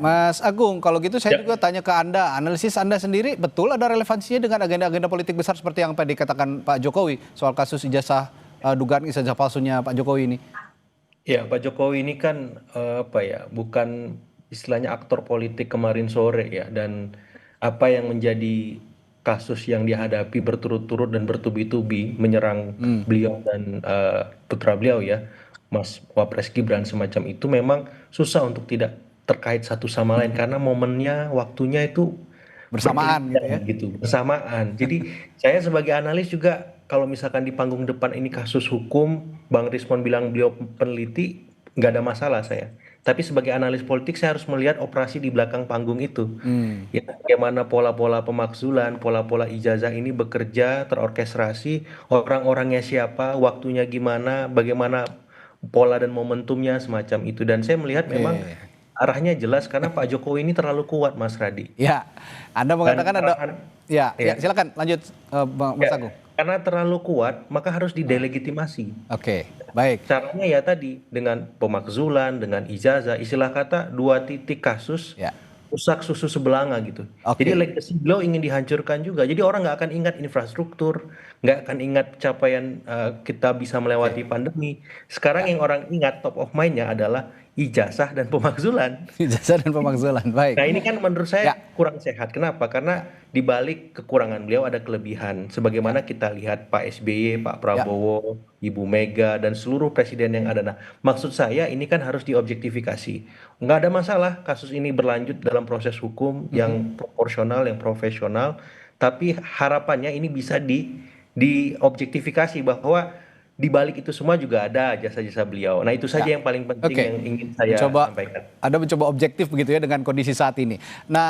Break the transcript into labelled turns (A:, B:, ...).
A: Mas Agung, kalau gitu saya
B: Ya,
A: juga tanya ke Anda, analisis Anda sendiri betul ada relevansinya dengan agenda-agenda politik besar seperti yang tadi dikatakan Pak Jokowi soal kasus ijazah, dugaan ijazah palsunya Pak Jokowi ini?
B: ya, Pak Jokowi ini kan apa ya, bukan istilahnya aktor politik kemarin sore ya, dan apa yang menjadi kasus yang dihadapi berturut-turut dan bertubi-tubi menyerang
A: Hmm,
B: beliau dan putra beliau ya, Mas Wapres Gibran semacam itu memang susah untuk tidak terkait satu sama lain karena momennya, waktunya itu
A: bersamaan gitu
B: berkelindan
A: ya?
B: gitu, bersamaan. Jadi saya sebagai analis juga kalau misalkan di panggung depan ini kasus hukum, Bang Rismon bilang beliau peneliti, nggak ada masalah saya. Tapi sebagai analis politik saya harus melihat operasi di belakang panggung itu.
A: Hmm,
B: Ya, bagaimana pola-pola pemakzulan, pola-pola ijazah ini bekerja, terorkestrasi, orang-orangnya siapa, waktunya gimana, bagaimana pola dan momentumnya semacam itu. Dan saya melihat memang
A: oke.
B: arahnya jelas karena Pak Jokowi ini terlalu kuat, Mas Radi.
A: Ya, Anda
B: Dan
A: mengatakan ada,
B: arahan
A: ya, ya
B: ya,
A: silakan lanjut, Mas
B: ya,
A: Agung.
B: karena terlalu kuat maka harus
A: Nah,
B: didelegitimasi.
A: oke, baik.
B: Caranya ya tadi dengan pemakzulan, dengan ijazah, istilah kata dua titik kasus
A: Ya,
B: rusak susu sebelanga gitu. Jadi
A: oke.
B: legacy beliau ingin dihancurkan juga. Jadi orang nggak akan ingat infrastruktur, nggak akan ingat capaian kita bisa
A: Oke.
B: melewati pandemi. Sekarang
A: Ya,
B: yang orang ingat top of mind-nya adalah ijazah dan pemakzulan.
A: ijazah dan pemakzulan, baik.
B: Nah, ini kan menurut
A: Ya,
B: saya kurang sehat. Kenapa?
A: ya,
B: Karena di balik kekurangan beliau ada kelebihan.
A: ya,
B: Sebagaimana kita lihat Pak SBY, Pak
A: ya.
B: Prabowo, Ibu Mega, dan seluruh presiden yang ada. Nah, maksud saya ini kan harus diobjektifikasi. Nggak ada masalah kasus ini berlanjut dalam proses hukum
A: Mhm.
B: yang proporsional, yang profesional. Tapi harapannya ini bisa diobjektifikasi bahwa di balik itu semua juga ada jasa-jasa beliau. Nah, itu
A: Ya,
B: saja yang paling penting
A: oke.
B: yang ingin saya
A: Mencoba,
B: sampaikan.
A: Anda mencoba objektif begitu ya dengan kondisi saat ini. Nah,